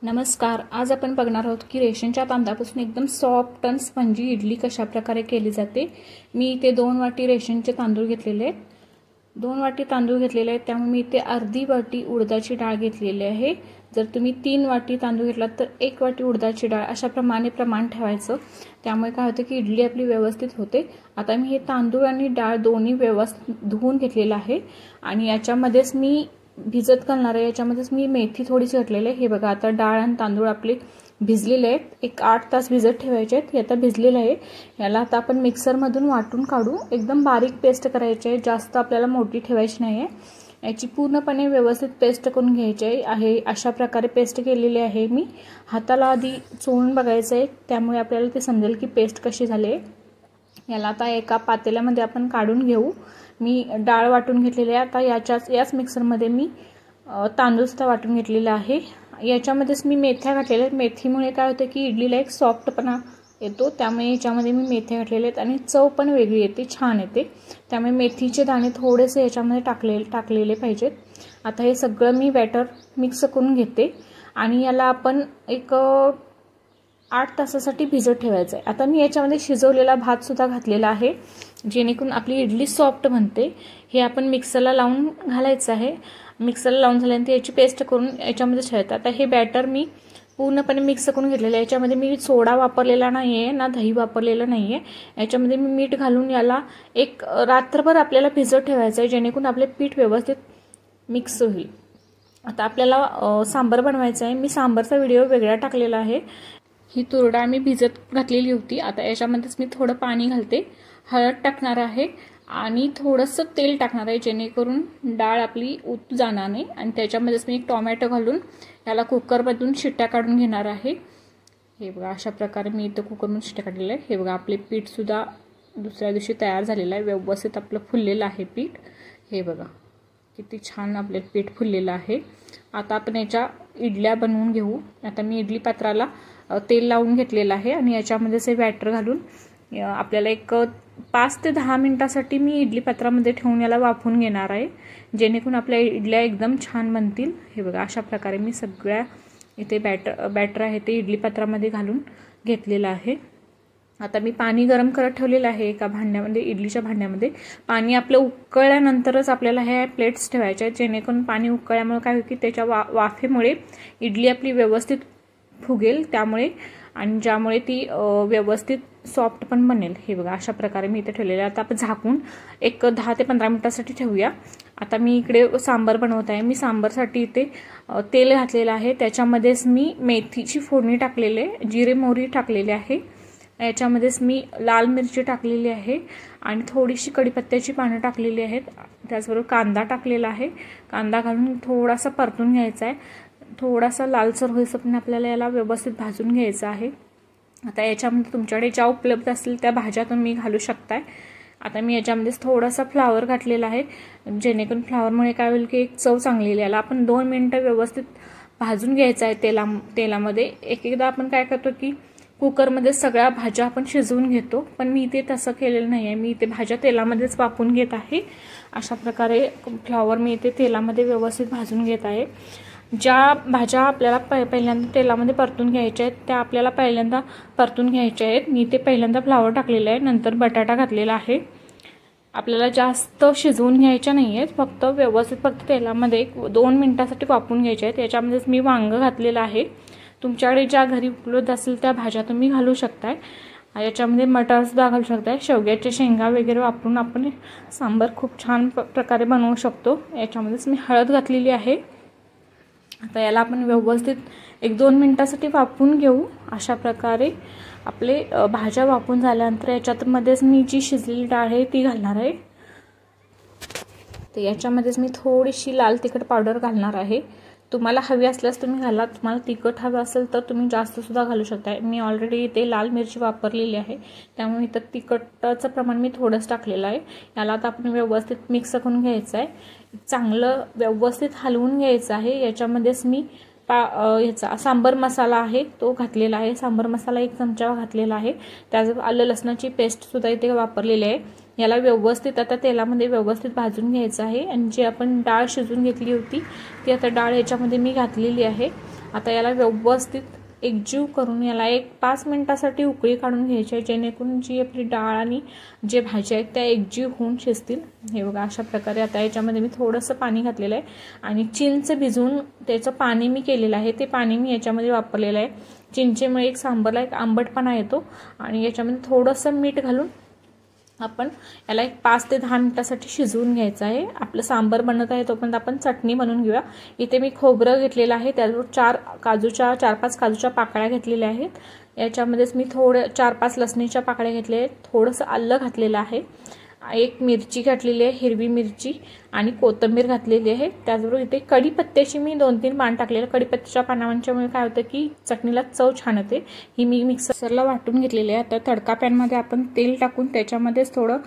नमस्कार. आज आपण बघणार आहोत की रेशनच्या तांदळापासून एकदम सॉफ्ट आणि स्पंजी इडली कशा प्रकारे केली जाते. मी इथे 2 वाटी रेशनचे तांदूळ घेतलेले आहेत. 2 वाटी तांदूळ घेतलेले आहेत, त्यामुळे मी इथे अर्धी वाटी उडदाची डाळ घेतलेली आहे. जर तुम्ही 3 वाटी तांदूळ घेतलात तर 1 वाटी उडदाची डाळ अशा प्रमाण ठेवायचं. त्यामुळे काय होतं की इडली आपली व्यवस्थित होते. आता मी हे तांदूळ आणि डाळ दोन्ही व्यवस्थित धुवून घेतलेलं आहे आणि याच्यामध्येच मी भिजत घालणार आहे. याच्यामध्येच मी मेथी थोडीशी घातलेली आहे. हे बघा, आता डाळ आणि तांदूळ आपले भिजलेले आहेत. एक 8 तास भिजत ठेवायचे आहेत. हे आता भिजलेलं आहे. याला आता आपण मिक्सरमधून वाटून काढू. एकदम बारीक पेस्ट करायची आहे, जास्त आपल्याला मोठी ठेवायची नाही आहे. याची पूर्णपणे व्यवस्थित पेस्ट करून घ्यायची आहे. अशा प्रकारे पेस्ट केलेली आहे. मी हाताला आधी चोळून बघायचं आहे, त्यामुळे आपल्याला ते समजेल की पेस्ट कशी झाली आहे. याला आता एका पातेल्यामध्ये आपण काढून घेऊ. मी डाळ वाटून घेतलेली आहे. आता याच मिक्सरमध्ये मी तांदूळ सुद्धा वाटून घेतलेला आहे. याच्यामध्येच मी मेथ्या घातलेल्या आहेत. मेथीमुळे काय होतं की इडलीला एक सॉफ्टपणा येतो, त्यामुळे याच्यामध्ये मी मेथ्या घातलेल्या आहेत आणि चव पण वेगळी येते, छान येते. त्यामुळे मेथीचे दाणे थोडेसे याच्यामध्ये टाकलेले पाहिजेत. आता हे सगळं मी बॅटर मिक्स करून घेते आणि याला आपण एक 8 तासासाठी भिजत ठेवायचं आहे. आता मी याच्यामध्ये शिजवलेला भात सुद्धा घातलेला आहे, जेणेकरून आपली इडली सॉफ्ट बनते. हे आपण मिक्सरला लावून घालायचं आहे. मिक्सरला लावून झाल्यानंतर याची पेस्ट करून याच्यामध्ये ठेवायचं. आता हे बॅटर मी पूर्णपणे मिक्स करून घेतलेलं आहे. याच्यामध्ये मी सोडा वापरलेला नाही आहे ना दही वापरलेलं नाही आहे. याच्यामध्ये मी मीठ घालून याला एक रात्रभर आपल्याला भिजत ठेवायचं आहे, जेणेकरून आपले पीठ व्यवस्थित मिक्स होईल. आता आपल्याला सांबार बनवायचं आहे. मी सांबारचा व्हिडिओ वेगळा टाकलेला आहे. ही तूर डाळ मी भिजत घातलेली होती. आता याच्यामध्येच मी थोडं पाणी घालते, हळद टाकणार आहे आणि थोडंसं तेल टाकणार आहे, जेणेकरून डाळ आपली उतू जाणार नाही. आणि त्याच्यामध्येच मी एक टोमॅटो घालून याला कुकरमधून शिट्ट्या काढून घेणार आहे. हे बघा, अशा प्रकारे मी इथं कुकरमधून शिट्ट्या काढलेल्या आहे. हे बघा, आपले पीठसुद्धा दुसऱ्या दिवशी तयार झालेलं आहे. व्यवस्थित आपलं फुललेलं आहे पीठ. हे बघा किती छान आपले पीठ फुललेलं आहे. आता आपण याच्या इडल्या बनवून घेऊ. आता मी इडली पात्राला तेल लावून घेतलेलं आहे आणि याच्यामध्येच हे बॅटर घालून आपल्याला एक 5 ते 10 मिनिटासाठी मी इडली पात्रामध्ये ठेवून याला वाफवून घेणार आहे, जेणेकरून आपल्या इडल्या एकदम छान बनतील. हे बघा, अशा प्रकारे मी सगळ्या इथे बॅटर आहे ते इडली पात्रामध्ये घालून घेतलेलं आहे. आता मी पाणी गरम करत ठेवलेलं आहे एका भांड्यामध्ये, इडलीच्या भांड्यामध्ये. पाणी आपलं उकळल्यानंतरच आपल्याला हे प्लेट्स ठेवायचे आहेत, जेणेकरून पाणी उकळल्यामुळे काय होईल की त्याच्या वाफेमुळे इडली आपली व्यवस्थित फुगेल, त्यामुळे आणि ज्यामुळे ती व्यवस्थित सॉफ्ट पण बनेल. हे बघा, अशा प्रकारे मी इथे ठेवलेलं आहे. आता आपण झाकून एक 10 ते 15 मिनिटासाठी ठेवूया. आता मी इकडे सांबार बनवत आहे. मी सांबारसाठी इथे तेल घातलेलं आहे. त्याच्यामध्येच मी मेथीची फोडणी टाकलेली आहे, जिरे मोहरी टाकलेली आहे. याच्यामध्येच मी लाल मिरची टाकलेली आहे आणि थोडीशी कढीपत्त्याची पानं टाकलेली आहेत. त्याचबरोबर कांदा टाकलेला आहे. कांदा घालून थोडासा परतून घ्यायचा आहे. थोडासा लालसर होईपर्यंत आपल्याला याला व्यवस्थित भाजून घ्यायचं आहे. आता याच्यामध्ये तुमच्याकडे ज्या उपलब्ध असतील त्या भाज्या तुम्ही घालू शकताय. आता मी याच्यामध्येच थोडासा फ्लावर घातलेला आहे, जेणेकरून फ्लावरमुळे काय होईल की एक चव चांगली येईल. याला आपण 2 मिनिटं व्यवस्थित भाजून घ्यायचं आहे तेलामध्ये. एकदा आपण काय करतो की कुकरमध्ये सगळ्या भाज्या आपण शिजवून घेतो, पण मी इथे तसं केलेलं नाही आहे. मी इथे भाज्या तेलामध्येच वाफवून घेत आहे. अशा प्रकारे फ्लावर मी इथे तेलामध्ये व्यवस्थित भाजून घेत आहे. ज्या भाज्या आपल्याला पहिल्यांदा तेलामध्ये परतून घ्यायच्या आहेत त्या आपल्याला पहिल्यांदा परतून घ्यायच्या आहेत. मी इथे पहिल्यांदा फ्लावर टाकलेला आहे, नंतर बटाटा घातलेला आहे. आपल्याला जास्त शिजवून घ्यायच्या नाही आहेत, फक्त तेलामध्ये 2 मिनिटासाठी वाफवून घ्यायच्या आहेत. याच्यामध्येच मी वांगं घातलेलं आहे. तुमच्याकडे ज्या घरी उपलब्ध असतील त्या भाज्या तुम्ही घालू शकताय. याच्यामध्ये मटारसुद्धा घालू शकताय. शेवग्याच्या शेंगा वगैरे वापरून आपण सांबार खूप छान प्रकारे बनवू शकतो. याच्यामध्येच मी हळद घातलेली आहे. आता याला आपण व्यवस्थित 1-2 मिनिटासाठी वाफवून घेऊ. अशा प्रकारे आपले भाज्या वाफवून झाल्यानंतर याच्यामध्येच मी जी शिजलेली डाळ आहे ती घालणार आहे. तर याच्यामध्येच मी थोडीशी लाल तिखट पावडर घालणार आहे. तुम्हाला हवी असल्यास तुम्ही घाला. तुम्हाला तिखट हवं असेल तर तुम्ही जास्त सुद्धा घालू शकता. मी ऑलरेडी इथे लाल मिरची वापरलेली आहे, त्यामुळे इथं तिखटाचं प्रमाण मी थोडंच टाकलेलं आहे. याला आता आपण व्यवस्थित मिक्स करून घ्यायचं आहे. चांगलं व्यवस्थित हलवून घ्यायचं आहे. याच्यामध्येच मी ह्याचा सांबर मसाला आहे तो घातलेला आहे. सांबर मसाला 1 चमचा घातलेला आहे. त्याच आलं लसणाची पेस्ट सुद्धा इथे वापरलेली आहे. याला व्यवस्थित आता तेलामध्ये व्यवस्थित भाजून घ्यायचं आहे. आणि जी आपण डाळ शिजवून घेतली होती ती आता डाळ याच्यामध्ये मी घातलेली आहे. आता याला व्यवस्थित एकजीव करून याला एक 5 मिनिटासाठी उकळी काढून घ्यायची आहे, जेणेकरून जी आपली डाळ आणि जे भाज्या आहेत त्या एकजीव होऊन शिजतील। हे बघा अशा प्रकारे आता याच्यामध्ये मी थोडंसं पाणी घातलेलं आहे आणि चिंच भिजवून त्याचं पाणी मी केलेलं आहे, ते पाणी मी याच्यामध्ये वापरलेलं आहे। चिंचेमुळे एक सांबरला एक आंबटपणा येतो आणि याच्यामध्ये थोडंसं मीठ घालून आपण याला एक 5 ते 10 मिनिटासाठी शिजवून घ्यायचं आहे। आपलं सांबर बनत आहे तोपर्यंत आपण चटणी बनवून घेऊया। इथे मी खोबरं घेतलेलं आहे, त्याचबरोबर 4-5 काजूच्या पाकळ्या घेतलेल्या आहेत। याच्यामध्येच मी 4-5 लसणीच्या पाकळ्या घेतल्या आहेत, थोडंसं आलं घातलेलं आहे, एक मिरची घातलेली आहे हिरवी मिरची आणि कोथिंबीर घातलेली आहे। त्याचबरोबर इथे कढीपत्त्याची मी 2-3 पान टाकलेले। कढीपत्त्याच्या पानांच्यामुळे काय होतं की चटणीला चव छान येते। ही मी मिक्सरला वाटून घेतलेली आहे। आता तडका पॅनमध्ये आपण तेल टाकून त्याच्यामध्येच थोडं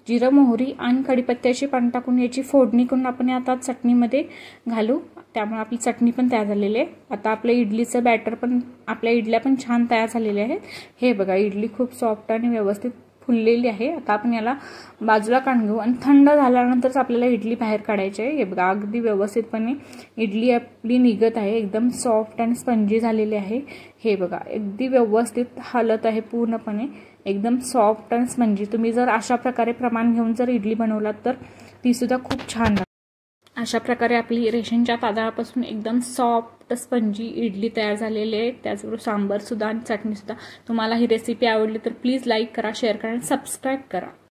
जिरं मोहरी आणि कढीपत्त्याची पान टाकून याची फोडणी करून आपण आता चटणीमध्ये घालू, त्यामुळे आपली चटणी पण तयार झालेली आहे। आता आपलं इडलीचं बॅटर पण आपल्या इडल्या पण छान तयार झालेल्या आहेत। हे बघा इडली खूप सॉफ्ट आणि व्यवस्थित फुललेली आहे। आता आपण याला बाजूला काढून घेऊ आणि थंड झाल्यानंतरच आपल्याला इडली बाहेर काढायची आहे। हे बघा अगदी व्यवस्थितपणे इडली आपली निघत आहे, एकदम सॉफ्ट आणि स्पंजी झालेली आहे। हे बघा अगदी व्यवस्थित हलत आहे पूर्णपणे, एकदम सॉफ्ट आणि स्पंजी। तुम्ही जर अशा प्रकारे प्रमाण घेऊन जर इडली बनवलात तर ती सुद्धा खूप छान लागते। अशा प्रकारे आपली रेशनच्या तांदळापासून एकदम सॉफ्ट स्पंजी इडली तयार झालेली आहे। त्याचबरोबर सांबर सुद्धा आणि चटणी सुद्धा। तुम्हाला ही रेसिपी आवडली तर प्लीज लाईक करा, शेअर करा आणि सबस्क्राईब करा।